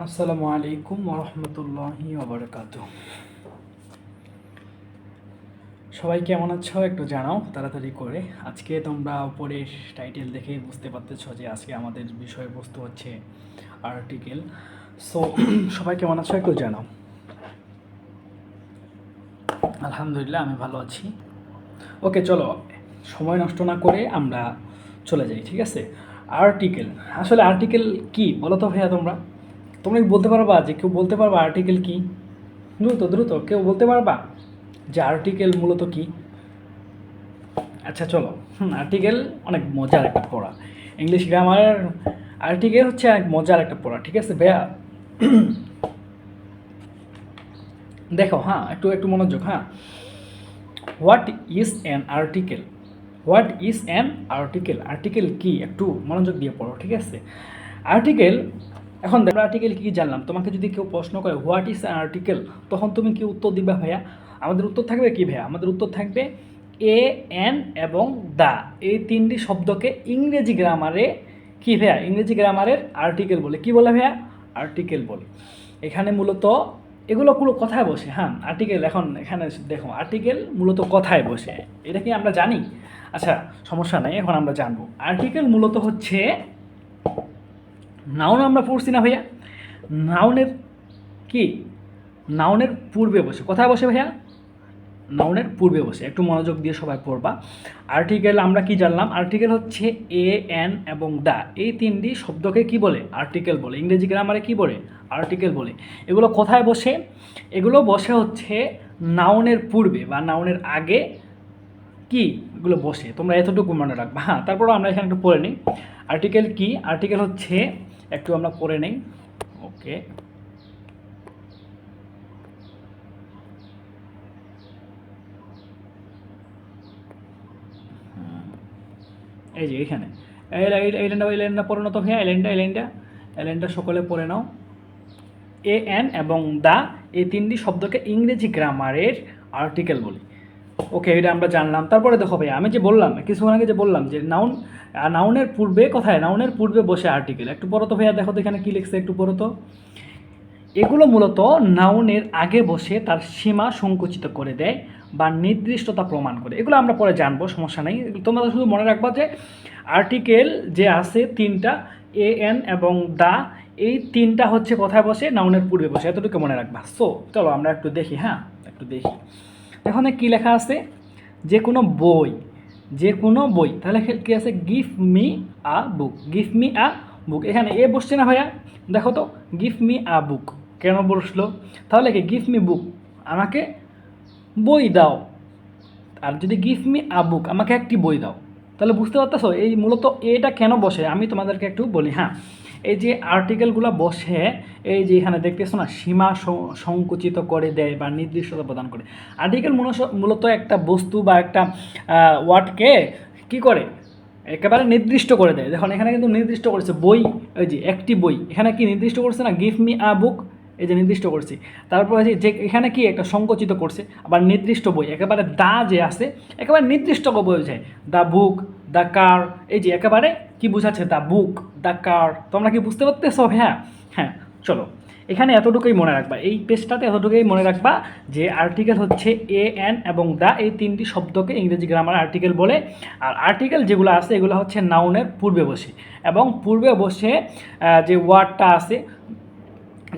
আসসালামু আলাইকুম ওরহমতুল্লাহি ওবরাকাতুহ। সবাই কেমন আছো একটু জানাও তাড়াতাড়ি করে। আজকে তোমরা উপরের টাইটেল দেখেই বুঝতে পারতেছো যে আজকে আমাদের বিষয়বস্তু হচ্ছে আর্টিকেল। সো সবাই কেমন আছো একটু জানাও। আলহামদুলিল্লাহ আমি ভালো আছি। ওকে চলো, সময় নষ্ট না করে আমরা চলে যাই, ঠিক আছে? আর্টিকেল, আসলে আর্টিকেল কি বলো তো ভাইয়া? তোমরা তোমরা কি বলতে পারবা, যে কেউ বলতে পারবা আর্টিকেল কি? দ্রুত দ্রুত কেউ বলতে পারবা যে আর্টিকেল মূলত কি? আচ্ছা চলো, আর্টিকেল অনেক মজার একটা পড়া। ইংলিশ গ্রামারের আর্টিকেল হচ্ছে এক মজার একটা পড়া, ঠিক আছে ভাইয়া? দেখো, হ্যাঁ, একটু একটু মনোযোগ। হ্যাঁ, what is an article? What is an article? Article কি একটু মনোযোগ দিয়ে পড়ো, ঠিক আছে? আর্টিকেল, এখন দেখো আর্টিকেল কী জানলাম। তোমাকে যদি কেউ প্রশ্ন করে হোয়াট ইজ অ্যান আর্টিকেল, তখন তুমি কি উত্তর দিবা ভাইয়া? আমাদের উত্তর থাকবে কি ভাইয়া? আমাদের উত্তর থাকবে এ, এন এবং দা, এই তিনটি শব্দকে ইংরেজি গ্রামারে কি ভাইয়া? ইংরেজি গ্রামারের আর্টিকেল বলে। কি বলে ভাইয়া? আর্টিকেল বলে। এখানে মূলত এগুলো পুরো কথায় বসে। হ্যাঁ, আর্টিকেল, এখন এখানে দেখো আর্টিকেল মূলত কথায় বসে, এটা কি আমরা জানি? আচ্ছা, সমস্যা নেই, এখন আমরা জানবো। আর্টিকেল মূলত হচ্ছে নাউন, আমরা পড়ছি না ভাইয়া? নাউনের কি, নাউনের পূর্বে বসে। কোথায় বসে ভাইয়া? নাউনের পূর্বে বসে। একটু মনোযোগ দিয়ে সবাই পড়বা। আর্টিকেল আমরা কি জানলাম? আর্টিকেল হচ্ছে এ, এন এবং দা, এই তিনটি শব্দকে কি বলে? আর্টিকেল বলে। ইংরেজি গ্রামারে কি বলে? আর্টিকেল বলে। এগুলো কোথায় বসে? এগুলো বসে হচ্ছে নাউনের পূর্বে বা নাউনের আগে। কি এগুলো বসে, তোমরা এতটুকু মনে রাখবা। হ্যাঁ, তারপরও আমরা এখানে একটু পড়ে নিই আর্টিকেল কি। আর্টিকেল হচ্ছে, একটু আমরা পড়ে নিই। ওকে, এই যে এখানে এই লাইনটা, এই লাইনটা পড়ে নাও তো ভাইয়া। এই লাইনটা সকলে পড়ে নাও। এ, এন এবং দা, এই তিনটি শব্দকে ইংরেজি গ্রামারের আর্টিকেল বলি। ওকে, এটা আমরা জানলাম। তারপরে দেখো ভাইয়া, আমি যে বললাম কিছুক্ষণ আগে, যে বললাম যে নাউন, নাউনের পূর্বে, কোথায়? নাউনের পূর্বে বসে আর্টিকেল। একটু পড়ো তো ভাইয়া, দেখো তো এখানে কী লিখছে, একটু পড়ো তো। এগুলো মূলত নাউনের আগে বসে তার সীমা সংকুচিত করে দেয় বা নির্দিষ্টতা প্রমাণ করে। এগুলো আমরা পরে জানবো, সমস্যা নেই। তোমরা শুধু মনে রাখবা যে আর্টিকেল যে আছে তিনটা, এ, এন এবং দা, এই তিনটা হচ্ছে কোথায় বসে? নাউনের পূর্বে বসে, এতটুকু মনে রাখবা। সো চলো আমরা একটু দেখি। হ্যাঁ, একটু দেখি। এখানে কী লেখা আছে? যে কোনো বই, যে কোনো বই। তাহলে কী আছে? Give me a book, give me a book. এখানে এ বসছে না ভাইয়া? দেখো তো, গিভ মি আ বুক কেন বসলো? তাহলে কি গিভ মি বুক, আমাকে বই দাও। আর যদি গিভ মি আ বুক, আমাকে একটি বই দাও। তাহলে বুঝতে পারতেছো এই মূলত এটা কেন বসে? আমি তোমাদেরকে একটু বলি। হ্যাঁ, এই যে আর্টিকেলগুলো বসে, এই যে এখানে দেখতেছো না, সীমা সংকুচিত করে দেয় বা নির্দিষ্টতা প্রদান করে। আর্টিকেল মূলত একটা বস্তু বা একটা ওয়ার্ডকে কি করে? একেবারে নির্দিষ্ট করে দেয়। দেখুন এখানে কিন্তু নির্দিষ্ট করেছে বই, ওই যে একটি বই, এখানে কি নির্দিষ্ট করছে না? গিভ মি আ বুক, এই যে নির্দিষ্ট করছি। তারপর যে এখানে কি একটা সংকুচিত করছে, আবার নির্দিষ্ট বই, একেবারে দা যে আছে একেবারে নির্দিষ্ট বই বোঝায়। দ্য বুক, দ্য কার, এই যে একেবারে কি বোঝাচ্ছে? The book, the car. তোমরা কি বুঝতে পারতেছো? হ্যাঁ হ্যাঁ, চলো এখানে এতটুকুই মনে রাখবা, এই পেজটাতে এতটুকুই মনে রাখবা যে আর্টিকেল হচ্ছে এ, এন এবং দা, এই তিনটি শব্দকে ইংরেজি গ্রামার আর্টিকেল বলে। আর আর্টিকেল যেগুলো আছে এগুলো হচ্ছে নাউনের পূর্বে বসে, এবং পূর্বে বসে যে ওয়ার্ডটা আছে,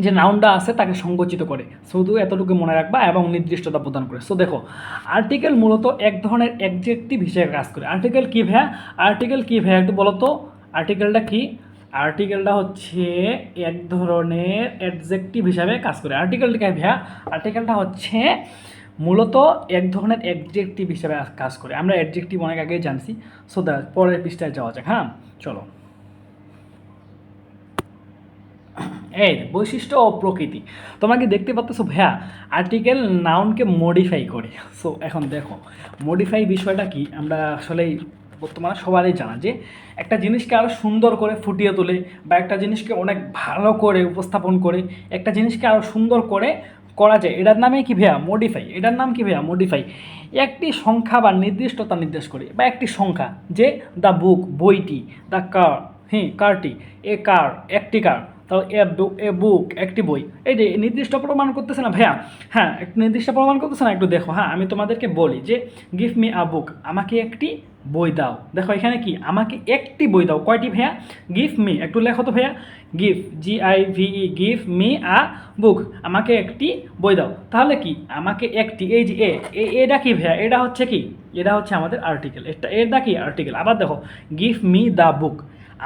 যে নাউনটা আছে তাকে সংকুচিত করে। শুধু এতটুকু মনে রাখবা এবং নির্দিষ্টতা প্রদান করে। সো দেখো, আর্টিকেল মূলত এক ধরনের অ্যাডজেক্টিভ হিসেবে কাজ করে। আর্টিকেল কী ভাইয়া? আর্টিকেল কী ভাইয়া একটু বলো তো, আর্টিকেলটা কি? আর্টিকেলটা হচ্ছে এক ধরনের অ্যাডজেক্টিভ হিসাবে কাজ করে। আর্টিকেলটা কী ভাইয়া? আর্টিকেলটা হচ্ছে মূলত এক ধরনের অ্যাডজেক্টিভ হিসেবে কাজ করে। আমরা অ্যাডজেক্টিভ অনেক আগেই জানছি। সো পরের পৃষ্ঠায় যাওয়া যাক। হ্যাঁ চলো, এই বৈশিষ্ট্য ও প্রকৃতি। তোমরা কি দেখতে পাচ্ছ ভাইয়া? আর্টিকেল নাউনকে মডিফাই করে। সো এখন দেখো মডিফাই বিষয়টা কি, আমরা আসলেই বর্তমানে সবারই জানা যে একটা জিনিসকে আরও সুন্দর করে ফুটিয়ে তোলে, বা একটা জিনিসকে অনেক ভালো করে উপস্থাপন করে, একটা জিনিসকে আরও সুন্দর করে করা যায়, এটার নামে কি ভাইয়া? মডিফাই। এটার নাম কি ভাইয়া? মডিফাই। একটি সংখ্যা বা নির্দিষ্টতা নির্দেশ করে, বা একটি সংখ্যা, যে দ্য বুক, বইটি, দ্য কার, কারটি, এ কার, একটি কার। তাহলে এ বুক একটি বই। এই যে নির্দিষ্ট প্রমাণ করতেছে না ভাইয়া, হ্যাঁ একটু নির্দিষ্ট প্রমাণ করতেছে না, একটু দেখো। হ্যাঁ আমি তোমাদেরকে বলি যে গিভ মি আ বুক, আমাকে একটি বই দাও। দেখো এখানে কি আমাকে একটি বই দাও, কয়টি ভাইয়া? গিভ মি, একটু লেখো তো ভাইয়া, give GIVE, give me a book, আমাকে একটি বই দাও। তাহলে কি আমাকে একটি, এই যে এটা কি ভাইয়া? এটা হচ্ছে কি, এটা হচ্ছে আমাদের আর্টিকেল, এটা কি আর্টিকেল। আবার দেখো গিভ মি দ্য বুক,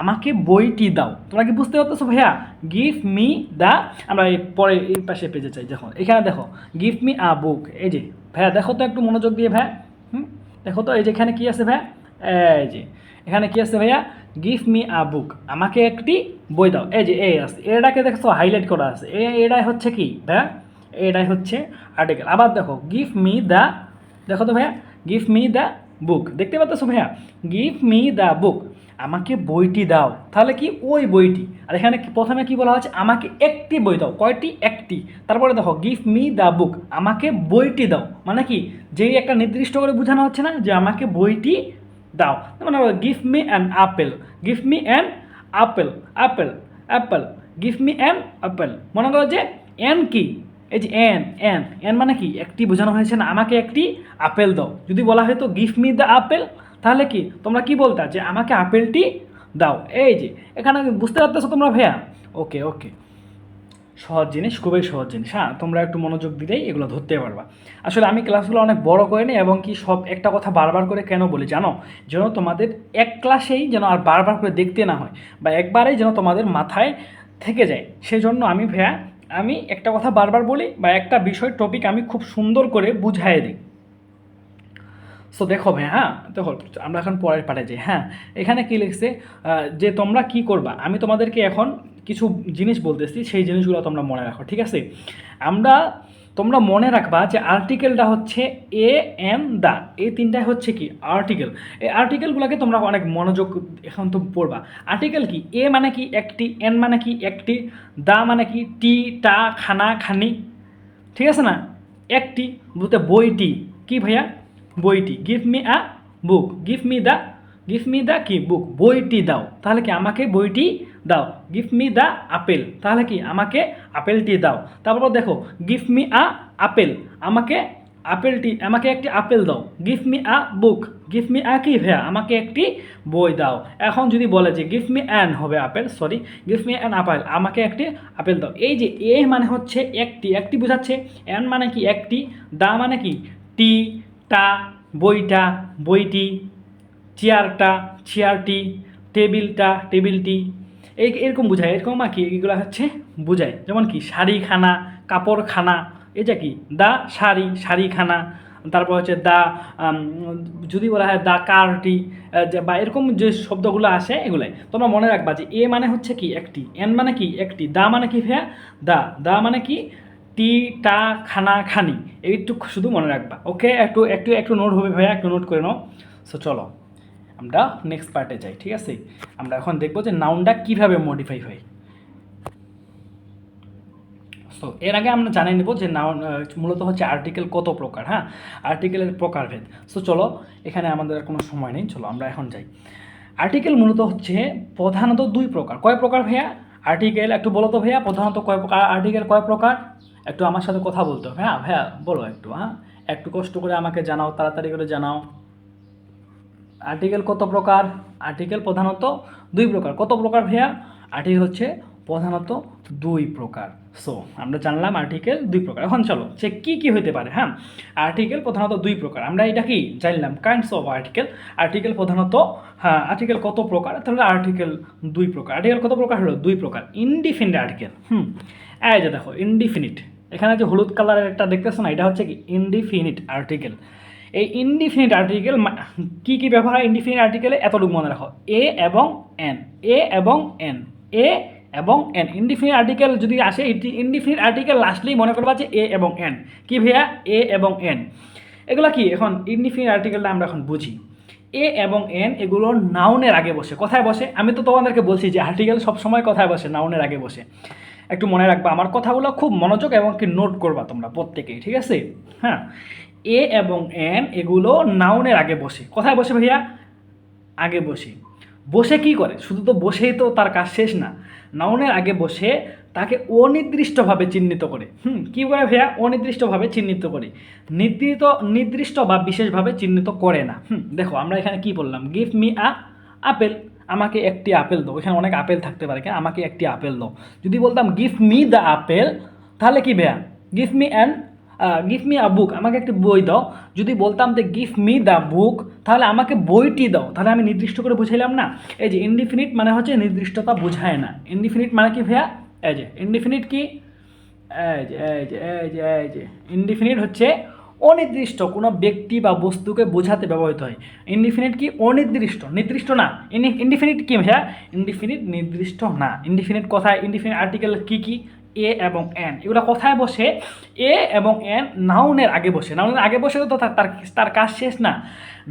আমাকে বইটি দাও। তোমরা কি বুঝতে পারতেছো ভাইয়া? গিভ মি দ্য, আমরা পরে এই পাশে পেজে চাই, দেখো এখানে দেখো গিভ মি আ বুক। এই যে ভাইয়া দেখো তো একটু মনোযোগ দিয়ে ভাইয়া, দেখো তো এই যে এখানে কী আছে ভাইয়া, এই যে এখানে কী আছে ভাইয়া, গিভ মি আ বুক, আমাকে একটি বই দাও। এই যে এই আছে, এটাকে দেখছো হাইলাইট করা আছে, এটাই হচ্ছে কি ভাইয়া, এটাই হচ্ছে আর্টিকেল। আবার দেখো গিভ মি দ্য, দেখো তো ভাইয়া গিভ মি দ্য বুক, দেখতে পাচ্ছ ভাইয়া, গিভ মি দ্য বুক, আমাকে বইটি দাও। তাহলে কি ওই বইটি, আর এখানে প্রথমে কি বলা হচ্ছে, আমাকে একটি বই দাও, কয়টি? একটি। তারপরে দেখো গিভ মি দ্য বুক, আমাকে বইটি দাও, মানে কি যেই একটা নির্দিষ্ট করে বোঝানো হচ্ছে না যে আমাকে বইটি দাও। মানে give me an apple, give me an apple, apple Apple, give me an apple. মনে করো যে এন কি, এই যে এন মানে কি একটি বোঝানো হয়েছে না, আমাকে একটি আপেল দাও। যদি বলা হয়তো গিভ মি দ্য আপেল, তাহলে কি তোমরা কি বলতা, যে আমাকে আপেলটি দাও। এই যে এখানে বুঝতে পারতেছো তোমরা ভাইয়া? ওকে ওকে, সহজ জিনিস, খুবই সহজ জিনিস। হ্যাঁ তোমরা একটু মনোযোগ দিলেই এগুলো ধরতে পারবা। আসলে আমি ক্লাসগুলো অনেক বড় করে নিই, এবং কি সব একটা কথা বারবার করে কেন বলি জানো, যেন তোমাদের এক ক্লাসেই যেন আর বারবার করে দেখতে না হয়, বা একবারেই যেন তোমাদের মাথায় থেকে যায়। সেই জন্য আমি ভাইয়া, আমি একটা কথা বারবার বলি, বা একটা বিষয় টপিক আমি খুব সুন্দর করে বুঝাই দিই। সো দেখো ভাই, হ্যাঁ দেখো আমরা এখন পরের পাঠে যাই। হ্যাঁ এখানে কি লিখছে, যে তোমরা কি করবা, আমি তোমাদেরকে এখন কিছু জিনিস বলতেছি, সেই জিনিসগুলো তোমরা মনে রাখো, ঠিক আছে? তোমরা মনে রাখবা যে আর্টিকেলটা হচ্ছে এ এন দা, এই তিনটাই হচ্ছে কি আর্টিকেল। এই আর্টিকেলগুলোকে তোমরা অনেক মনোযোগ এখন তো পড়বা। আর্টিকেল কি, এ মানে কি একটি, এন মানে কি একটি, দা মানে কি টি টা খানা খানি, ঠিক আছে না? একটি বলতে বইটি, কি ভাইয়া? বইটি। Give me a book, give me the কি বুক, বইটি দাও। তাহলে কি আমাকে বইটি দাও। গিভ মি দ্য আপেল, তাহলে কি আমাকে আপেলটি দাও। তারপর দেখো গিভ মি আ আপেল, আমাকে আমাকে একটি আপেল দাও। Give me a book, give me আ কি ভাইয়া? আমাকে একটি বই দাও। এখন যদি বলে যে গিভ মি অ্যান, হবে apple, sorry, give me an apple, আমাকে একটি আপেল দাও। এই যে এ মানে হচ্ছে একটি বোঝাচ্ছে, অ্যান মানে কি একটি, দা মানে কি টি টা, বইটা বইটি, চেয়ারটা চেয়ারটি, টেবিলটি, এরকম বোঝায়, এরকম আর কি এগুলো হচ্ছে বোঝায়। যেমন কি শাড়িখানা, কাপড়খানা, এটা কি দা শাড়িখানা। তারপর হচ্ছে দা, যদি বলা হয় দা কারটি, বা এরকম যে শব্দগুলো আসে এগুলাই তোমরা মনে রাখবা, যে এ মানে হচ্ছে কি একটি, এন মানে কি একটি, দা মানে কি ভাইয়া? দা মানে কি টি টা খানা খানি, এইটুকু শুধু মনে রাখবা। ওকে, একটু একটু একটু নোট হবে ভাইয়া, একটু নোট করে নাও। সো চলো আমরা নেক্সট পার্টে যাই, ঠিক আছে? আমরা এখন দেখবো যে নাউনটা কীভাবে মডিফাই হয়। সো এর আগে আমরা জানিয়ে নেব যে নাউন মূলত হচ্ছে আর্টিকেল কত প্রকার। হ্যাঁ আর্টিকেলের প্রকারভেদ। সো চলো, এখানে আমাদের আর কোনো সময় নেই, চলো আমরা এখন যাই। আর্টিকেল মূলত হচ্ছে প্রধানত দুই প্রকার। কয় প্রকার ভাইয়া আর্টিকেল? একটু বলো তো ভাইয়া, প্রধানত কয় প্রকার আর্টিকেল, কয় প্রকার? একটু আমার সাথে কথা বলতে হবে। হ্যাঁ ভাইয়া বলো একটু, হ্যাঁ একটু কষ্ট করে আমাকে জানাও, তাড়াতাড়ি করে জানাও। আর্টিকেল কত প্রকার? আর্টিকেল প্রধানত দুই প্রকার। কত প্রকার ভাইয়া? আর্টিকেল হচ্ছে প্রধানত দুই প্রকার। সো আমরা জানলাম আর্টিকেল দুই প্রকার। এখন চলো সে কী কী হতে পারে। হ্যাঁ আর্টিকেল প্রধানত দুই প্রকার, আমরা এটা কি জানলাম, কাইন্ডস অফ আর্টিকেল। আর্টিকেল প্রধানত, হ্যাঁ আর্টিকেল কত প্রকার? তাহলে আর্টিকেল দুই প্রকার। আর্টিকেল কত প্রকার হলো? দুই প্রকার। ইনডিফিনিট আর্টিকেল, এই যে দেখো ইনডিফিনিট, এখানে যে হলুদ কালারের একটা দেখতেছো না, এটা হচ্ছে কি ইনডিফিনিট আর্টিকেল। এই ইনডিফিনিট আর্টিকেল কী কী ব্যবহার হয় ইনডিফিনিট আর্টিকেলে? এতটুকু মনে রাখো, এ এবং এন, এ এবং এন, এ এবং এন। ইনডিফিনিট আর্টিকেল যদি আসে, ইনডিফিনিট আর্টিকেল লাস্টলি মনে করবা যে এ এবং এন। কি ভাইয়া? এ এবং এন। এগুলো কি এখন ইনডিফিনিট আর্টিকেলটা আমরা এখন বুঝি। এ এবং এন এগুলো নাউনের আগে বসে। কোথায় বসে? আমি তো তোমাদেরকে বলছি যে আর্টিকেল সবসময় কোথায় বসে? নাউনের আগে বসে। একটু মনে রাখবা আমার কথাগুলো, খুব মনোযোগ এবং কি নোট করবা তোমরা প্রত্যেকেই, ঠিক আছে? হ্যাঁ এ এবং এন এগুলো নাউনের আগে বসে। কোথায় বসে ভাইয়া? আগে বসে। বসে কি করে? শুধু তো বসেই তো তার কাজ শেষ না, বসে কি করে? বসে হচ্ছে কি, নাউনের আগে বসে তাকে অনির্দিষ্টভাবে চিহ্নিত করে। কী করে ভাইয়া? অনির্দিষ্টভাবে চিহ্নিত করে, নির্দিষ্ট বা বিশেষভাবে চিহ্নিত করে না। দেখো আমরা এখানে কি বললাম, গিভ মি আ আপেল, আমাকে একটি আপেল দাও। এখানে অনেক আপেল থাকতে পারে, কেন আমাকে একটি আপেল দাও। যদি বলতাম গিভ মি দ্য আপেল, তাহলে কি ভাইয়া? গিভ মি আ বুক, আমাকে একটি বই দাও। যদি বলতাম যে গিভ মি দ্য বুক, তাহলে আমাকে বইটি দাও, তাহলে আমি নির্দিষ্ট করে বুঝাইলাম না। এই যে ইনডিফিনিট মানে হচ্ছে নির্দিষ্টতা বোঝায় না। ইনডিফিনিট মানে কি ভাইয়া? এই যে ইনডিফিনিট কি, এই যে ইনডিফিনিট হচ্ছে অনির্দিষ্ট কোনো ব্যক্তি বা বস্তুকে বোঝাতে ব্যবহৃত হয়। ইনডিফিনিট কি? অনির্দিষ্ট, নির্দিষ্ট না। ইনডিফিনিট কি ভাইয়া? ইনডিফিনিট নির্দিষ্ট না। ইনডিফিনিট কথায়, ইনডিফিনিট আর্টিকেল কি কি? এ এবং এন, এগুলো কোথায় বসে? এ এবং এন নাউনের আগে বসে। নাউনের আগে বসে তো তার কাজ শেষ না।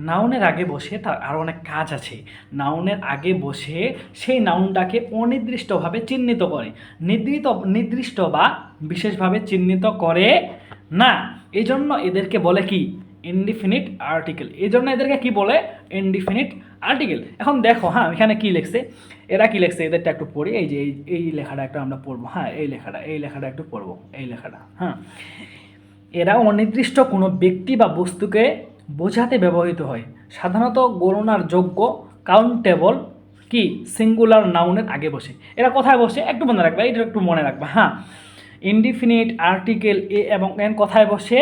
নাউনের আগে বসে তার আরও অনেক কাজ আছে। নাউনের আগে বসে সেই নাউনটাকে অনির্দিষ্টভাবে চিহ্নিত করে, নির্দিষ্ট বা বিশেষভাবে চিহ্নিত করে না। এই জন্য এদেরকে বলে কি? Indefinite article. এই জন্য এদেরকে কি বলে? Indefinite article. এখন দেখো, হ্যাঁ এখানে কি লিখছে, এরা কি লিখছে, এদেরটা একটু পড়ি। এই যে এই লেখাটা একটু আমরা পড়বো। হ্যাঁ এই লেখাটা একটু পড়বো, এই লেখাটা। হ্যাঁ, এরা অনির্দিষ্ট কোনো ব্যক্তি বা বস্তুকে বোঝাতে ব্যবহৃত হয়, সাধারণত গণনার যোগ্য, কাউন্টেবল কি সিঙ্গুলার নাউনের আগে বসে। এরা কোথায় বসে? একটু মনে রাখবা, এটা একটু মনে রাখবা। হ্যাঁ, ইনডিফিনিট আর্টিকেল এ এবং এন কোথায় বসে?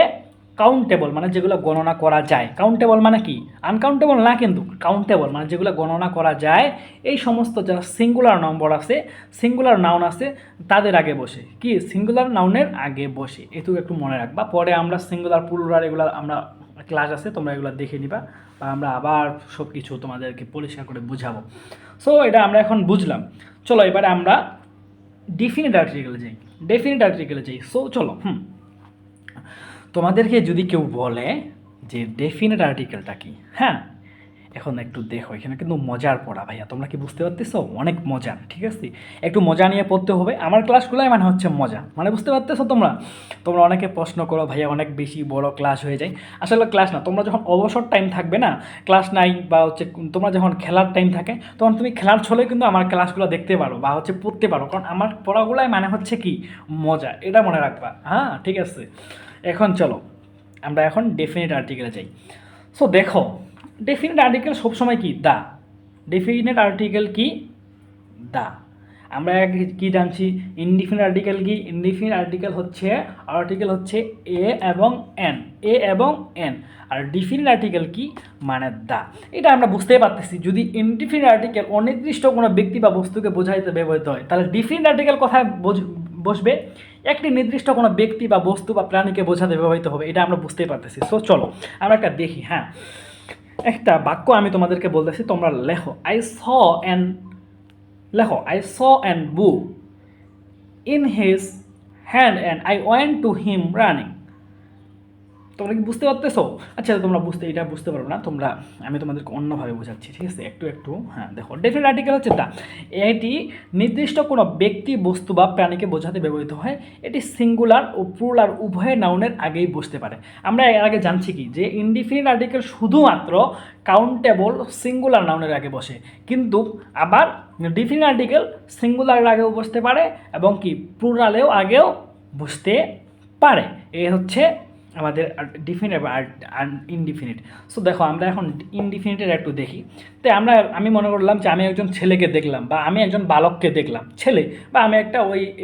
কাউন্টেবল মানে যেগুলো গণনা করা যায়। কাউন্টেবল মানে কি? আনকাউন্টেবল না, কিন্তু কাউন্টেবল মানে যেগুলো গণনা করা যায়। এই সমস্ত যারা সিঙ্গুলার নম্বর আছে, সিঙ্গুলার নাউন আছে, তাদের আগে বসে। কি? সিঙ্গুলার নাউনের আগে বসে। এটুকু একটু মনে রাখবা। পরে আমরা সিঙ্গুলার প্লুরাল এগুলো আমরা ক্লাস আছে, তোমরা এগুলো দেখে নিবা, বা আমরা আবার সব কিছু তোমাদেরকে পরিষ্কার করে বুঝাবো। সো এটা আমরা এখন বুঝলাম। চলো এবারে আমরা ডেফিনিট আর্টিকেলে যাই। সো চলো, তোমাদেরকে যদি কেউ বলে যে ডেফিনিট আর্টিকেলটা কি, হ্যাঁ এখন একটু দেখো, এখানে কিন্তু মজার পড়া ভাইয়া, তোমরা কি বুঝতে পারতেছো? অনেক মজার, ঠিক আছে? একটু মজা নিয়ে পড়তে হবে। আমার ক্লাসগুলোই মানে হচ্ছে মজা, মানে বুঝতে পারতেছো? তোমরা অনেকে প্রশ্ন করো ভাইয়া অনেক বেশি বড় ক্লাস হয়ে যায়। আসলে ক্লাস না, তোমরা যখন অবসর টাইম থাকবে না, ক্লাস নাই বা হচ্ছে তোমরা যখন খেলার টাইম থাকে, তখন তুমি খেলার ছলে কিন্তু আমার ক্লাসগুলো দেখতে পারো বা হচ্ছে পড়তে পারো, কারণ আমার পড়াগুলাই মানে হচ্ছে কি মজা, এটা মনে রাখবা। হ্যাঁ ঠিক আছে, এখন চলো আমরা এখন ডেফিনিট আর্টিকেলে যাই। সো দেখো, ডেফিনিট আর্টিকেল সবসময় কি? দা। ডেফিনিট আর্টিকেল কি? দা। আমরা কি জানছি? ইনডিফিনিট আর্টিকেল কি? ইনডিফিনিট আর্টিকেল হচ্ছে এ এবং এন, আর ডিফিনিট আর্টিকেল কি? মানে দা। এটা আমরা বুঝতেই পারতেছি। যদি ইনডিফিনিট আর্টিকেল অনির্দিষ্ট কোনো ব্যক্তি বা বস্তুকে বোঝাইতে ব্যবহৃত হয়, তাহলে ডিফিনিট আর্টিকেল কোথায় বসবে? একটি নির্দিষ্ট কোনো ব্যক্তি বা বস্তু বা প্রাণীকে বোঝাতে ব্যবহৃত হবে। এটা আমরা বুঝতেই পারতেছি। সো চলো আমরা একটা দেখি। হ্যাঁ, একটা বাক্য আমি তোমাদেরকে বলতেছি, তোমরা লেখো। I saw an book in his hand and I went to him running. তোমরা কি বুঝতে পারতেছো? আচ্ছা, তোমরা এটা বুঝতে পারো না, আমি তোমাদেরকে অন্যভাবে বোঝাচ্ছি, ঠিক আছে? একটু হ্যাঁ দেখো, ডেফিনিট আর্টিকেল হচ্ছে দা। এটি নির্দিষ্ট কোনো ব্যক্তি, বস্তু বা প্রাণীকে বোঝাতে ব্যবহৃত হয়। এটি সিঙ্গুলার ও প্লুরাল উভয় নাউনের আগেই বসতে পারে। আমরা এর আগে জানছি কি, যে ইনডিফিনিট আর্টিকেল শুধুমাত্র কাউন্টেবল সিঙ্গুলার নাউনের আগে বসে, কিন্তু আবার ডিফিনিট আর্টিকেল সিঙ্গুলারের আগেও বসতে পারে এবং কি প্লুরালেও আগেও বসতে পারে। এ হচ্ছে আমাদের ডিফিনিট আর ইনডিফিনিট। সো দেখো আমরা এখন ইনডিফিনিটের একটু দেখি। তাই আমি মনে করলাম যে আমি একজন ছেলেকে দেখলাম, বা আমি একজন বালককে দেখলাম, ছেলে, বা আমি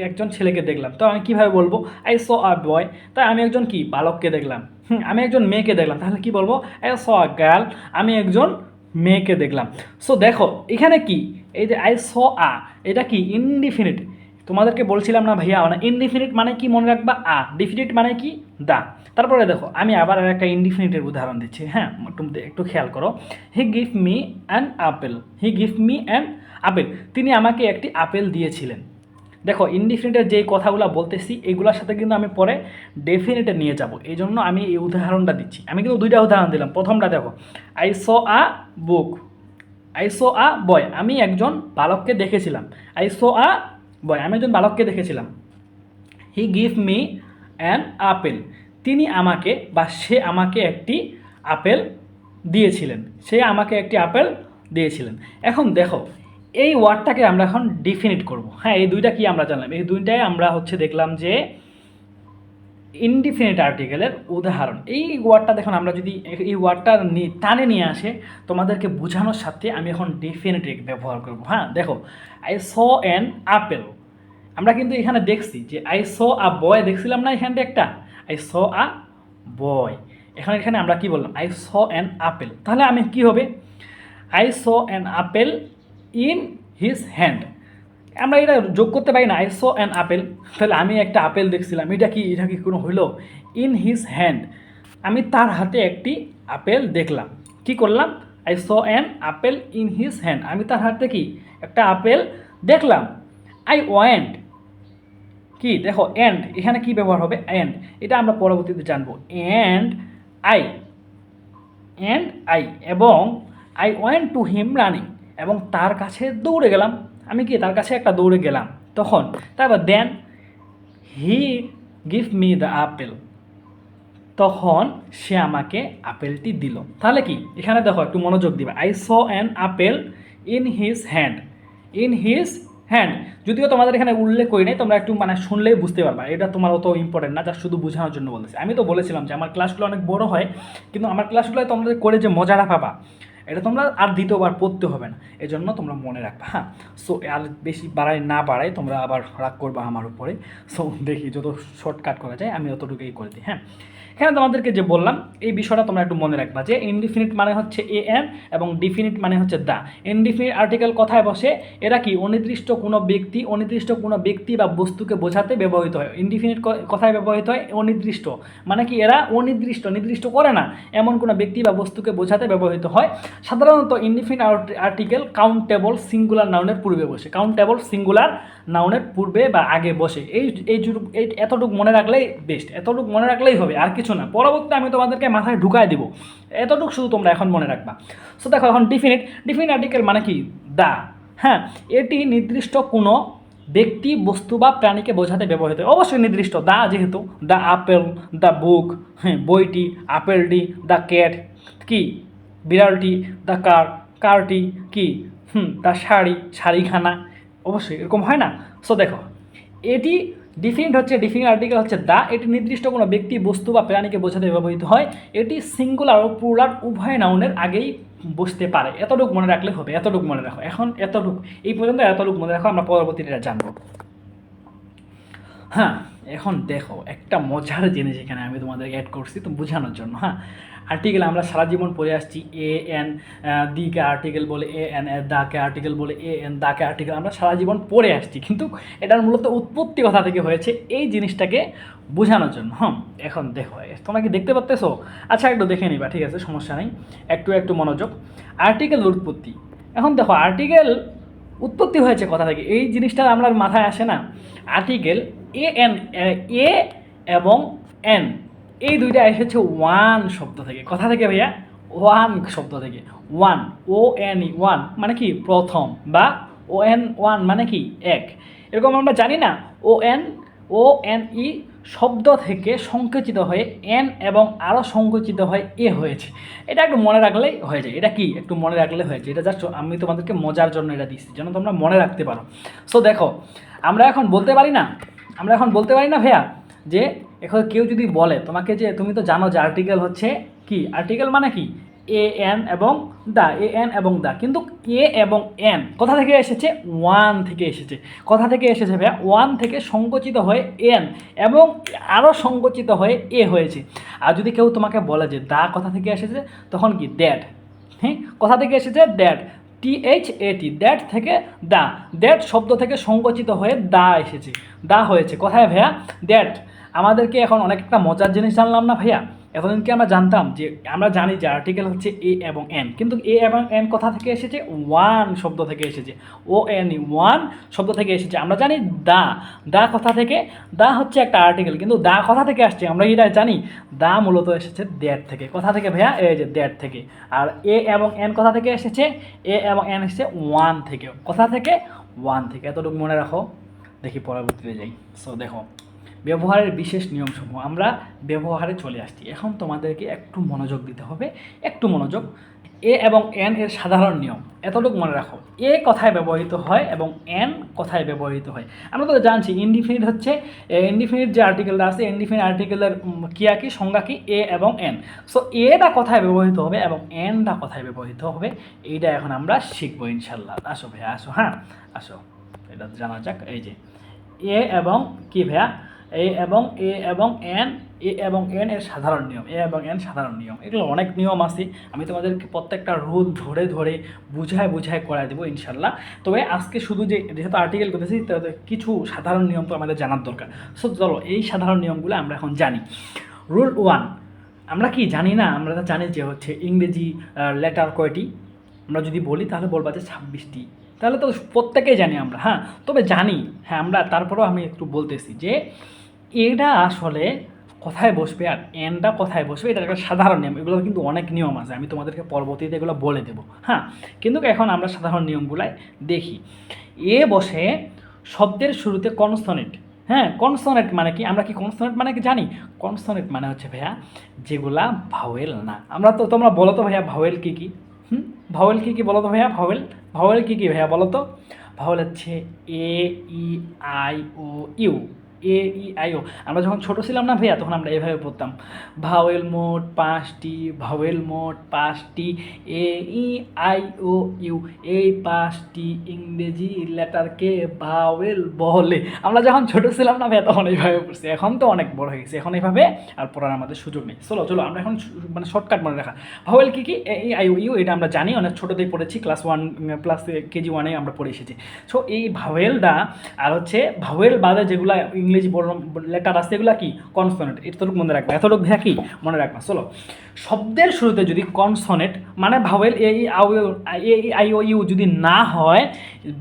একজন ছেলেকে দেখলাম, তো আমি কীভাবে বলবো? আই স আ বয়। তাই আমি একজন কি বালককে দেখলাম। আমি একজন মেয়েকে দেখলাম, তাহলে কি বলবো? আই স আ গার্ল, আমি একজন মেয়েকে দেখলাম। সো দেখো এখানে কি, এই যে আই স আ, এটা কি? ইনডিফিনিট। তোমাদেরকে বলছিলাম না ভাইয়া, মানে ইনডিফিনিট মানে কি মনে রাখবা? আ। ডিফিনিট মানে কি? দা। তারপরে দেখো আমি আবার একটা ইনডিফিনিটের উদাহরণ দিচ্ছি। হ্যাঁ, একটু খেয়াল করো। হি গিভ মি অ্যান আপেল। তিনি আমাকে একটি আপেল দিয়েছিলেন। দেখো ইনডিফিনিটের যে কথাগুলো বলতেছি, এগুলোর সাথে কিন্তু আমি পরে ডেফিনিটে নিয়ে যাব, এই জন্য আমি এই উদাহরণটা দিচ্ছি। আমি কিন্তু দুইটা উদাহরণ দিলাম। প্রথমটা দেখো, I saw a book, I saw আ বয়, আমি একজন বালককে দেখেছিলাম। আই স আ বয়, আমি একজন বালককে দেখেছিলাম। হি গিভ মি অ্যান আপেল, তিনি আমাকে বা সে আমাকে একটি আপেল দিয়েছিলেন। এখন দেখো এই ওয়ার্ডটাকে আমরা এখন ডিফিনিট করব। হ্যাঁ, এই দুইটা কি আমরা জানলাম, এই দুইটাই আমরা দেখলাম যে ইনডিফিনিট আর্টিকেলের উদাহরণ। এই ওয়ার্ডটা দেখুন, আমরা যদি এই ওয়ার্ডটা টানে নিয়ে আসে তোমাদেরকে বোঝানোর সাথে আমি এখন ডেফিনেটিভ ব্যবহার করব। হ্যাঁ দেখো, আই স অ্যান আপেল, আমরা কিন্তু এখানে দেখছি যে আই স আ বয়, দেখছিলাম না এখানটা একটা আই স আ বয়, এখানে আমরা কি বললাম, আই স অ্যান আপেল। তাহলে আমি কি হবে, I saw an apple in his hand, আমরা এটা যোগ করতে পারি না, আই স অ্যান আপেল, তাহলে আমি একটা আপেল দেখছিলাম, এটা কি কোনো হইলো, ইন হিজ হ্যান্ড, আমি তার হাতে একটি আপেল দেখলাম, কি করলাম, I saw an apple in his hand, আমি তার হাতে কি একটা আপেল দেখলাম। আই ওয়েন্ট, কি দেখো অ্যান্ড, এখানে কি ব্যবহার হবে, অ্যান্ড, এটা আমরা পরবর্তীতে জানবো, অ্যান্ড আই, এবং I went to him running, এবং তার কাছে দৌড়ে গেলাম, আমি কি তার কাছে একটা দৌড়ে গেলাম, তখন তারপর then he give me the apple, তখন সে আমাকে আপেলটি দিল। তাহলে কি এখানে দেখো একটু মনোযোগ দিবে, I saw an apple in his hand, in his hand, যদিও তোমাদের এখানে উল্লেখ করি নাই, তোমরা একটু শুনলেই বুঝতে পারবা, এটা তোমার অত ইম্পর্টেন্ট না, যা শুধু বোঝানোর জন্য বলেছি। আমি তো বলেছিলাম যে আমার ক্লাসগুলো অনেক বড় হয়, কিন্তু আমার ক্লাসগুলো তোমাদের করে যে মজাটা পাবা, এটা তোমরা আর দ্বিতীয়বার পড়তে হবে না, এজন্য তোমরা মনে রাখবা। হ্যাঁ, সো আর বেশি না বাড়াই, তোমরা আবার রাগ করবা আমার উপরে। সো দেখি যত শর্টকাট করা যায় আমি অতটুকুই করে দিই। হ্যাঁ, এখানে তোমাদেরকে যে বললাম এই বিষয়টা তোমরা একটু মনে রাখবা যে ইনডিফিনিট মানে হচ্ছে এ এন এবং ডিফিনিট মানে হচ্ছে দা। ইনডিফিনিট আর্টিকেল কথায় বসে, এরা কি অনির্দিষ্ট কোনো ব্যক্তি বা বস্তুকে বোঝাতে ব্যবহৃত হয়। ইনডিফিনিট কথায় ব্যবহৃত হয় অনির্দিষ্ট, মানে কি এরা নির্দিষ্ট করে না এমন কোনো ব্যক্তি বা বস্তুকে বোঝাতে ব্যবহৃত হয়। সাধারণত ইনডিফিনিট আর্টিকেল কাউন্টেবল সিঙ্গুলার নাউনের পূর্বে বসে, কাউন্টেবল সিঙ্গুলার নাউনের পূর্বে বা আগে বসে। এই এতটুকু মনে রাখলেই বেস্ট, এতটুকু মনে রাখলেই হবে, আর কিছু না। পরবর্তীতে আমি তোমাদেরকে মাথায় ঢুকায় দিব, এতটুকু শুধু তোমরা এখন মনে রাখবা। সো দেখো এখন ডিফিনিট আর্টিকেল মানে কি দা। হ্যাঁ, এটি নির্দিষ্ট কোনো ব্যক্তি বস্তু বা প্রাণীকে বোঝাতে ব্যবহৃত হয়, অবশ্যই নির্দিষ্ট। দা যেহেতু, দ্য আপেল, দ্য বুক, হ্যাঁ বইটি, আপেলটি, দ্য ক্যাট কি বিড়ালটি, দ্য কারটি কি দ্য শাড়িখানা, অবশ্যই এরকম হয় না। সো দেখো এটি ডিফিনিট আর্টিকেল হচ্ছে দা, এটি নির্দিষ্ট কোনো ব্যক্তি বস্তু বা প্রাণীকে বোঝাতে ব্যবহৃত হয়। এটি সিঙ্গুলার ও প্লুরাল উভয় নাউনের আগেই বসতে পারে। এতটুকু মনে রাখলে হবে, এতটুকু মনে রাখো, এখন এতটুকু এই পর্যন্ত এতটুকু মনে রাখো, আমরা পরবর্তীটা জানবো। হ্যাঁ, এখন দেখো একটা মজার জিনিস এখানে আমি তোমাদের অ্যাড করছি তো বোঝানোর জন্য। হ্যাঁ, আর্টিকেল আমরা সারা জীবন পড়ে আসছি, এ এন দিকে আর্টিকেল বলে, এ এন দাকে আর্টিকেল বলে, এ এন দাকে আর্টিকেল আমরা সারা জীবন পড়ে আসছি, কিন্তু এটার মূলত উৎপত্তি কথা থেকে হয়েছে এই জিনিসটাকে বোঝানোর জন্য। এখন দেখো তোমরা কি দেখতে পাচ্তেছো? আচ্ছা একটু দেখে নিবা, ঠিক আছে, সমস্যা নেই, একটু মনোযোগ। আর্টিকেল উৎপত্তি, এখন দেখো আর্টিকেল উৎপত্তি হয়েছে কথা থেকে, এই জিনিসটা আমরা মাথায় আসে না। আর্টিকেল এ এবং এন, এই দুইটা এসেছে ওয়ান শব্দ থেকে। কথা থেকে ভাইয়া, ওয়ান শব্দ থেকে। One, O N E, one মানে কি প্রথম, বা ও এন ওয়ান মানে কি এক, এরকম আমরা জানি না। ও এন ই শব্দ থেকে সংকুচিত হয়ে এন এবং আরও সংকুচিত হয়ে এ হয়েছে। এটা একটু মনে রাখলেই হয়ে যায়। এটা কি একটু মনে রাখলে হয়েছে, এটা জাস্ট আমি তোমাদেরকে মজার জন্য এটা দিচ্ছি, যেন তোমরা মনে রাখতে পারো। সো দেখো আমরা এখন বলতে পারি না ভাইয়া, যে এখন কেউ যদি বলে তোমাকে যে তুমি তো জানো যে আর্টিকেল হচ্ছে কি, আর্টিকেল মানে কি এ এন এবং দা, কিন্তু এ এবং এন কোথা থেকে এসেছে, ওয়ান থেকে এসেছে। কথা থেকে এসেছে ভাইয়া, ওয়ান থেকে সংকুচিত হয়ে এন এবং আরও সংকুচিত হয়ে এ হয়েছে। আর যদি কেউ তোমাকে বলে যে দা কথা থেকে এসেছে, তখন কি দ্যাট, হ্যাঁ কথা থেকে এসেছে দ্যাট, THAT, দ্যাট থেকে দা, দ্যাট শব্দ থেকে সংকুচিত হয়ে দা এসেছে, দা হয়েছে। কোথায় ভাইয়া, দ্যাট। আমাদেরকে এখন অনেক একটা মজার জিনিস জানলাম না ভাইয়া, এতদিন কি আমরা জানতাম যে আমরা জানি যে আর্টিকেল হচ্ছে এ এবং এন, কিন্তু এ এবং এন কথা থেকে এসেছে, ওয়ান শব্দ থেকে এসেছে, ও এন ই, ওয়ান শব্দ থেকে এসেছে। আমরা জানি দা কথা থেকে, দা হচ্ছে একটা আর্টিকেল, কিন্তু দা কথা থেকে আসছে আমরা এটা জানি, দা মূলত এসেছে দ্যাট থেকে। কথা থেকে ভাইয়া, এই যে দ্যাট থেকে। আর এ এবং এন কথা থেকে এসেছে, এ এবং এন এসেছে ওয়ান থেকে, কথা থেকে ওয়ান থেকে। এতটুকু মনে রাখো, দেখি পরবর্তীতে যাই। সো দেখো ব্যবহারের বিশেষ নিয়মসমূহ, আমরা ব্যবহারে চলে আসছি। এখন তোমাদেরকে একটু মনোযোগ দিতে হবে, একটু মনোযোগ। এ এবং এন এর সাধারণ নিয়ম এতটুকু মনে রাখো। এ কথায় ব্যবহৃত হয় এবং এন কথায় ব্যবহৃত হয়। আমরা তো জানছি ইনডিফিনিট হচ্ছে ইনডিফিনিট যে আর্টিকেলটা আছে, ইনডিফিনিট আর্টিকেলের ক্রিয়া কি, সংজ্ঞা কি, এ এবং এন। সো এটা কথায় ব্যবহৃত হবে এবং এনটা কথায় ব্যবহৃত হবে, এইটা এখন আমরা শিখবো ইনশাল্লাহ। আসো ভাইয়া আসো, হ্যাঁ আসো, এটা জানা যাক। এই যে এ এবং কি ভাইয়া, এ এবং এন, এ এবং এন এর সাধারণ নিয়ম, এ এবং এন সাধারণ নিয়ম, এগুলো অনেক নিয়ম আছে, আমি তোমাদেরকে প্রত্যেকটা রুল ধরে ধরে বুঝায় করাই দেবো ইনশাল্লাহ। তবে আজকে শুধু যেহেতু আর্টিকেল করতেছি, তাহলে কিছু সাধারণ নিয়ম তো আমাদের জানার দরকার। সো চলো এই সাধারণ নিয়মগুলো আমরা এখন জানি। রুল 1, আমরা কি জানি না, আমরা তো জানি যে হচ্ছে ইংরেজি লেটার কয়টি, আমরা যদি বলি তাহলে বলবা যে 26টি, তাহলে তো প্রত্যেকেই জানি আমরা, হ্যাঁ তবে জানি, হ্যাঁ আমরা তারপরেও আমি একটু বলতেছি যে এটা আসলে কোথায় বসবে আর এনটা কোথায় বসবে, এটা একটা সাধারণ নিয়ম। এগুলো কিন্তু অনেক নিয়ম আছে, আমি তোমাদেরকে পরবর্তীতে এগুলো বলে দেবো, হ্যাঁ কিন্তু এখন আমরা সাধারণ নিয়মগুলাই দেখি। এ বসে শব্দের শুরুতে কনসনেন্ট, হ্যাঁ কনসনেন্ট মানে কি, আমরা কি কনসনেন্ট মানে কি জানি? কনসনেন্ট মানে হচ্ছে ভাইয়া যেগুলা ভাওয়েল না। আমরা তো, তোমরা বলো তো ভাইয়া ভাওয়েল কী কী? ভাওয়েল কী কী বলো তো ভাইয়া? ভাওয়েল ভাওয়েল কী কী ভাইয়া বলো তো? ভাওয়েল হচ্ছে A, E, I, O, U. A, E, I, O. আমরা যখন ছোটো ছিলাম না ভাইয়া, তখন আমরা এভাবে পড়তাম ভাওয়েল মোট 5টি, ভাওয়েল মোট 5টি, এ, ই, আই, ও, ইউ, এই 5টি ইংরেজি লেটারকে ভাওয়েল বলে। আমরা যখন ছোটো ছিলাম না ভাইয়া, তখন এইভাবে পড়ছি। এখন তো অনেক বড় হয়ে গেছে, এখন এইভাবে আর পড়ার আমাদের সুযোগ নেই। চলো আমরা এখন মানে শর্টকাট মনে রাখা। ভাওয়েল কী কী? A, E, I, O, U, এটা আমরা জানি, অনেক ছোটোতেই পড়েছি, ক্লাস 1 প্লাস কেজি 1-এ আমরা পড়ে এসেছি। সো এই ভাওয়েলটা, আর হচ্ছে ভাওয়েল বাদে যেগুলো ইংরেজি বর্ণ লেটার আছে এগুলো কি কনসনেন্ট, এতটুকু মনে রাখবা, এতটুকু ভ্যা কি মনে রাখবা। চলো, শব্দের শুরুতে যদি কনসনেন্ট মানে vowel A, E, I, O, U যদি না হয়,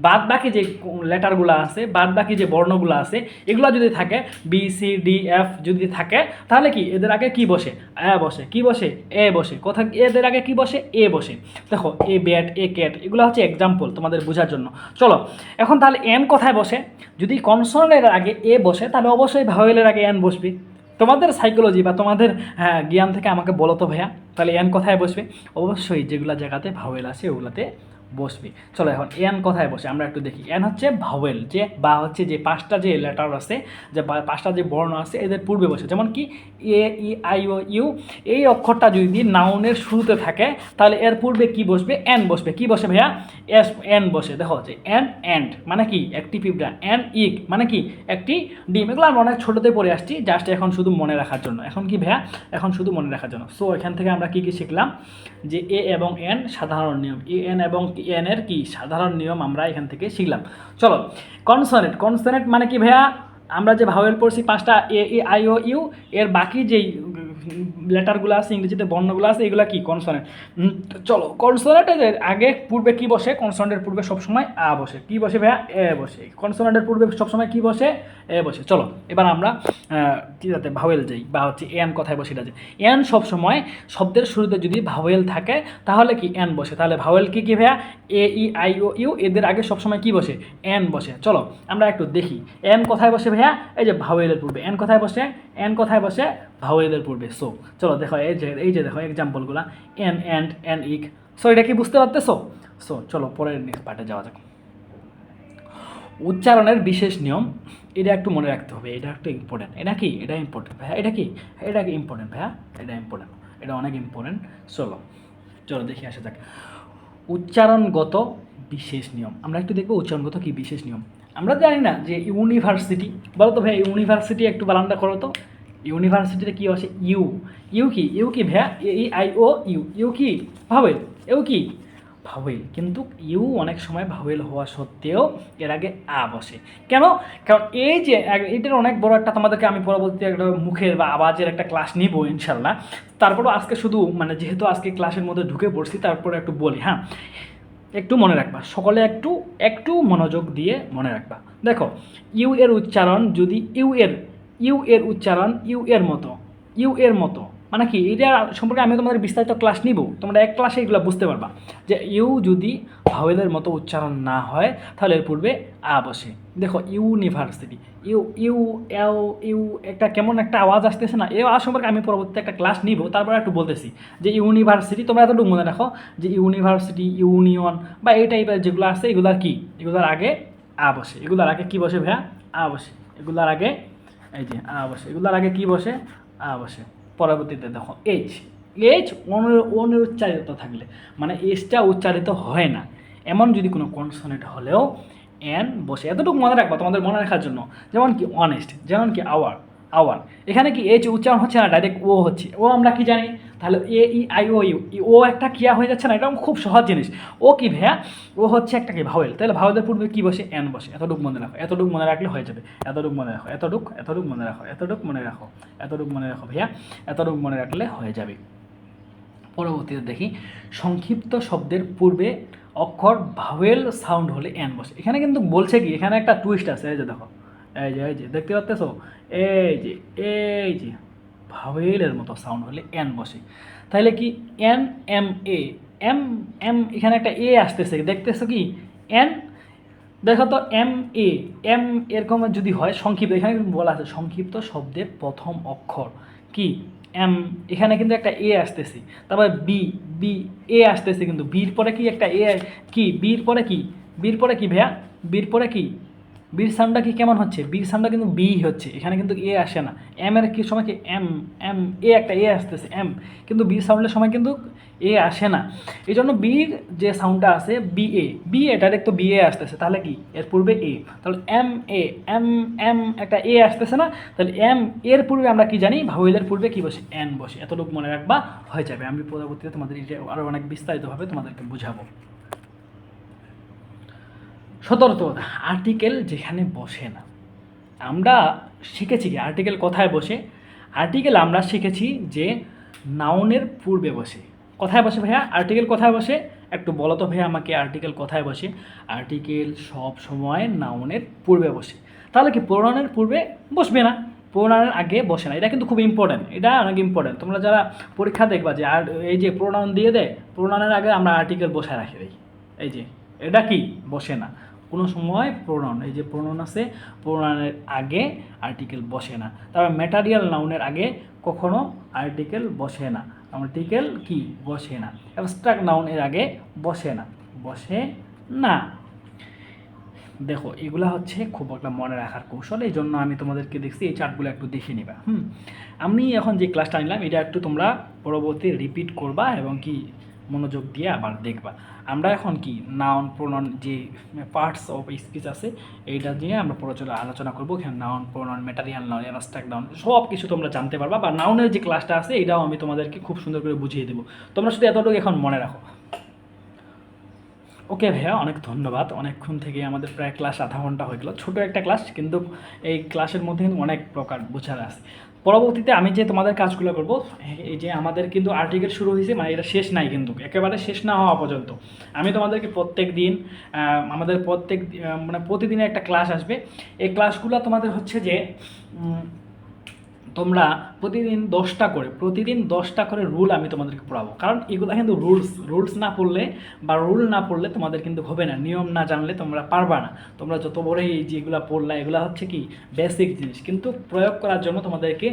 বাদ বাকি যে লেটারগুলো আছে, বাদ বাকি যে বর্ণগুলো আছে, এগুলো যদি থাকে, বি, সি, ডি, এফ যদি থাকে, তাহলে কি এদের আগে কি বসে? এ বসে। কি বসে? এ বসে। কোথায় এদের আগে কি বসে? এ বসে। দেখো এ ব্যাট, এ ক্যাট, এগুলো হচ্ছে এক্সাম্পল তোমাদের বোঝার জন্য। চলো এখন তাহলে এন কোথায় বসে? যদি কনসনেন্টের আগে এ বসে, তাহলে অবশ্যই ভাওয়েলের আগে এন বসবে। তোমাদের সাইকোলজি বা তোমাদের জ্ঞান থেকে আমাকে বলো তো ভাইয়া, তাহলে এন কোথায় বসবে? অবশ্যই যেগুলো জায়গাতে ভাওয়েল আছে ওগুলাতে বসবে। চলো এখন এন কোথায় বসে আমরা একটু দেখি। এন হচ্ছে ভাওয়েল, যে বা হচ্ছে যে 5টা যে লেটার আছে, যে 5টা যে বর্ণ আছে, এদের পূর্বে বসে। যেমন কি এ, ই, আই, ও, ইউ, এই অক্ষরটা যদি নাউনের শুরুতে থাকে, তাহলে এর পূর্বে কি বসবে? এন বসবে। কি বসে ভাইয়া? এস, এন বসে। দেখো হচ্ছে এন, এন্ড মানে কি একটি পিঁপড়া, এন, ইক মানে কি একটি ডিম। এগুলো আমরা অনেক ছোটোতে পড়ে আসছি, জাস্ট এখন শুধু মনে রাখার জন্য। এখন কি ভাইয়া? এখন শুধু মনে রাখার জন্য। সো এখান থেকে আমরা কি কি শিখলাম? যে এ এবং এন সাধারণ নিয়ম, এ, এন এবং এন এর কি সাধারণ নিয়ম আমরা এখান থেকে শিখলাম। চলো, কনসনেন্ট। কনসনেন্ট মানে কি ভাইয়া? আমরা যে ভাওয়েল পড়ছি 5টা, এ, ই, আই, ও, ইউ, এর বাকি যেই লেটারগুলো আছে, ইংরেজিতে বর্ণগুলো আছে, এগুলো কি কনসনেন্ট। চলো, কনসনেন্টের আগে পূর্বে কি বসে? কনসনেন্টের পূর্বে সবসময় আ বসে। কি বসে ভাইয়া? এ বসে। কনসনেন্টের পূর্বে সবসময় কি বসে? এ বসে। চলো এবার আমরা কি যাতে ভাওয়েল যাই, বা হচ্ছে এন কথায় বসে, এটা যে এন সবসময় শব্দের শুরুতে যদি ভাওয়েল থাকে, তাহলে কি এন বসে। তাহলে ভাওয়েল কি কি ভাইয়া? এ, ই, আই, ও, ইউ, এদের আগে সবসময় কি বসে? এন বসে। চলো আমরা একটু দেখি এন কোথায় বসে ভাইয়া? এই যে ভাওয়েলের পূর্বে। এন কোথায় বসে? এন কোথায় বসে? ভাওয়েলের পূর্বে। সো চলো দেখো, এই যে দেখো এক্সাম্পলগুলো, এন, এন্ড, এন, ইক। সো এটা কি বুঝতে পারতেছো? সো চলো পরের নেক্সট পার্টে যাওয়া যাক। উচ্চারণের বিশেষ নিয়ম, এটা একটু মনে রাখতে হবে, এটা একটু ইম্পর্টেন্ট। এটা কি? এটা ইম্পর্টেন্ট ভাইয়া। এটা কি? এটা কি ইম্পর্টেন্ট ভাইয়া? এটা ইম্পর্টেন্ট, এটা অনেক ইম্পর্টেন্ট। চলো দেখে আসা যাক। উচ্চারণগত বিশেষ নিয়ম, আমরা একটু দেখবো উচ্চারণগত কি বিশেষ নিয়ম। আমরা জানি না যে ইউনিভার্সিটি, বলো তো ভাইয়া ইউনিভার্সিটি একটু বানানটা করো তো। ইউনিভার্সিটিতে কী আছে? ইউ। ইউ কি? ইউ কি ভাইয়া? এ, E, I, O, you. You কি ভাওয়েল? ইউ কি ভাওয়েল? কিন্তু ইউ অনেক সময় ভাওয়েল হওয়া সত্ত্বেও এর আগে আ বসে। কেন? কারণ এই যে এটার অনেক বড় একটা, তোমাদেরকে আমি পরবর্তীতে একটা মুখের বা আওয়াজের একটা ক্লাস নিব ইনশাল্লাহ। তারপরেও আজকে শুধু মানে যেহেতু আজকে ক্লাসের মধ্যে ঢুকে পড়ছি, তারপরে একটু বলি, হ্যাঁ একটু মনে রাখবা সকলে, একটু মনোযোগ দিয়ে মনে রাখবা। দেখো ইউ এর উচ্চারণ যদি ইউ এর উচ্চারণ ইউ এর মতো মানে কি, এটা সম্পর্কে আমি তোমাদের বিস্তারিত ক্লাস নিব, তোমরা এক ক্লাসে এগুলো বুঝতে পারবা যে ইউ যদি ভাওয়েলের মতো উচ্চারণ না হয়, তাহলে এর পূর্বে আ বসে। দেখো university, U U L U একটা কেমন একটা আওয়াজ আসতেছে না? এই আওয়াজ সম্পর্কে আমি পরবর্তীতে একটা ক্লাস নিব, তারপরে একটু বলতেছি যে ইউনিভার্সিটি তোমরা এতটুকু মনে রাখো যে ইউনিভার্সিটি, ইউনিয়ন বা এই টাইপের যেগুলো আছে এগুলার কি, এগুলার আগে আ বসে। এগুলার আগে কি বসে ভাইয়া? আ বসে। এগুলার আগে এই যে আ বসে। এগুলার আগে কি বসে? আ বসে। পরবর্তীতে দেখো এইচ, এইচ অনুচ্চারিত থাকলে, মানে এইচটা উচ্চারিত হয় না এমন যদি কোনো কনসোনেন্ট হলেও এন বসে। এতটুকু মনে রাখবো তোমাদের মনে রাখার জন্য। যেমন কি অনেস্ট, যেমন কি আওয়ার, আওয়ার। এখানে কি এইচ উচ্চারণ হচ্ছে না, ডাইরেক্ট ও হচ্ছে। ও আমরা কি জানি? তাহলে এ ই আই ও ইউ, ও একটা ক্রিয়া হয়ে যাচ্ছে না? এটা খুব সহজ জিনিস। ও কি ভাইয়া? ও হচ্ছে একটা কি ভাওয়েল। তাহলে ভাওয়েলের পূর্বে কি বসে? এন বসে। এতটুকু মনে রাখো, এতটুকু মনে রাখলে হয়ে যাবে। এতটুকু মনে রাখো, এতটুকু মনে রাখো, এতটুকু মনে রাখো, এতটুকু মনে রাখো ভাইয়া, এতটুকু মনে রাখলে হয়ে যাবে। পরবর্তীতে দেখি সংক্ষিপ্ত শব্দের পূর্বে অক্ষর ভাওয়েল সাউন্ড হলে এন বসে। এখানে কিন্তু বলছে কি, এখানে একটা টুইস্ট আছে। এই যে দেখো, এই যে দেখতে পাচ্তেছো? এই যে ভাওয়েলের মতো সাউন্ড হলে এন বসে। তাহলে কি N M A, M M এখানে একটা এ আসতেছে, দেখতেছো কি? এন, দেখো তো এম এ, এম এরকম যদি হয় সংক্ষিপ্ত, এখানে কিন্তু বলা আছে সংক্ষিপ্ত শব্দের প্রথম অক্ষর কি? এম। এখানে কিন্তু একটা এ আসতেছে, তারপরে বি, বি এ আসতেছে, কিন্তু বির পরে কি একটা এ, কি বির পরে কি? বির পরে কি ভাইয়া? বির পরে কি? বির সাউন্ডটা কি কেমন হচ্ছে? বির সাউন্ডটা কিন্তু বি হচ্ছে, এখানে কিন্তু এ আসে না। এম এর কি সময় কি এম, এম এ একটা এ আসতেছে এম, কিন্তু বি সাউন্ডের সময় কিন্তু এ আসে না। এই জন্য বির যে সাউন্ডটা আছে B A, B a direct তো বি এ আসতেছে, তাহলে কি এর পূর্বে এ, তাহলে এম এ, এম এম একটা এ আসতেছে না? তাহলে এম এর পূর্বে আমরা কি জানি? ভাওয়েলের পূর্বে কি বসে? এন বসে। এতটুকু মনে রাখবা, হয়ে যাবে। আমি পরবর্তীতে তোমাদের এটা আরও অনেক বিস্তারিতভাবে তোমাদেরকে বুঝাবো। 17 আর্টিকেল যেখানে বসে না। আমরা শিখেছি কি আর্টিকেল কোথায় বসে? আর্টিকেল আমরা শিখেছি যে নাউনের পূর্বে বসে। কোথায় বসে ভাইয়া আর্টিকেল? কোথায় বসে একটু বলো তো ভাইয়া আমাকে, আর্টিকেল কোথায় বসে? আর্টিকেল সব সময় নাউনের পূর্বে বসে। তাহলে কি প্রোনাউনের পূর্বে বসবে না, প্রোনাউনের আগে বসে না। এটা কিন্তু খুব ইম্পর্টেন্ট, এটা অনেক ইম্পর্টেন্ট। তোমরা যারা পরীক্ষা দেখবা যে আর এই যে প্রোনাউন দিয়ে দেয়, প্রোনাউনের আগে আমরা আর্টিকেল বসায় রাখি দিই। এই যে এটা কি বসে না কোনো সময়। প্রোনাউন, এই যে প্রোনাউন আছে, প্রোনাউনের আগে আর্টিকেল বসে না। তারপর ম্যাটারিয়াল নাউনের আগে কখনো আর্টিকেল বসে না, আর্টিকেল কি বসে না। অ্যাবস্ট্রাক্ট নাউন এর আগে বসে না, বসে না। দেখো এগুলা হচ্ছে খুব একটা মনে রাখার কৌশল, এই জন্য আমি তোমাদেরকে দেখছি এই চার্টগুলো একটু দেখে নিবা। আমি এখন যে ক্লাসটা নিলাম এটা একটু তোমরা পরবর্তী রিপিট করবা এবং কি মনোযোগ দিয়ে আবার দেখবা। আমরা এখন কি নাউন প্রোনাউন যে পার্টস অফ স্পিচ আছে এইটা নিয়ে আমরা আলোচনা করবো। এখানে noun, pronoun, material noun, abstract noun সব কিছু তোমরা জানতে পারবা, বা নাউনের যে ক্লাসটা আছে এটাও আমি তোমাদেরকে খুব সুন্দর করে বুঝিয়ে দেবো। তোমরা শুধু এতটুকু এখন মনে রাখো। ওকে ভাইয়া, অনেক ধন্যবাদ। অনেকক্ষণ থেকে আমাদের প্রায় ক্লাস আধা ঘন্টা হয়ে গেল, ছোটো একটা ক্লাস, কিন্তু এই ক্লাসের মধ্যে কিন্তু অনেক প্রকার বোঝার আছে। পরবর্তীতে আমি যে তোমাদের কাজগুলো করব, এই যে আমাদের কিন্তু আর্টিকেল শুরু হয়েছে, মানে এটা শেষ নাই কিন্তু, একেবারে শেষ না হওয়া পর্যন্ত আমি তোমাদেরকে প্রত্যেক দিন আমাদের মানে প্রতিদিনের একটা ক্লাস আসবে। এই ক্লাসগুলো তোমাদের হচ্ছে যে তোমরা প্রতিদিন 10টা করে রুল আমি তোমাদেরকে পড়াবো। কারণ এগুলো কিন্তু রুলস না পড়লে বা রুল না পড়লে তোমাদের কিন্তু হবে না, নিয়ম না জানলে তোমরা পারবা না। তোমরা যত বড়ই যেগুলো পড়লা এগুলো হচ্ছে কি বেসিক জিনিস, কিন্তু প্রয়োগ করার জন্য তোমাদেরকে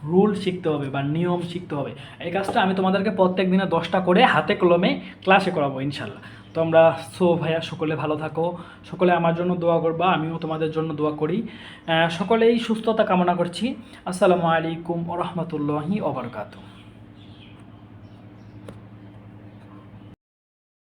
রুল শিখতে হবে বা নিয়ম শিখতে হবে। এই কাজটা আমি তোমাদেরকে প্রত্যেক দিনে 10টা করে হাতে কলমে ক্লাসে করাবো ইনশাল্লাহ। তোমরা ভাইয়া সকলে ভালো থাকো, সকলে আমার জন্য দোয়া করবা, আমিও তোমাদের জন্য দোয়া করি। সকলেই সুস্থতা কামনা করছি। আসসালামু আলাইকুম ওয়া রাহমাতুল্লাহি ওয়া বারাকাতুহু।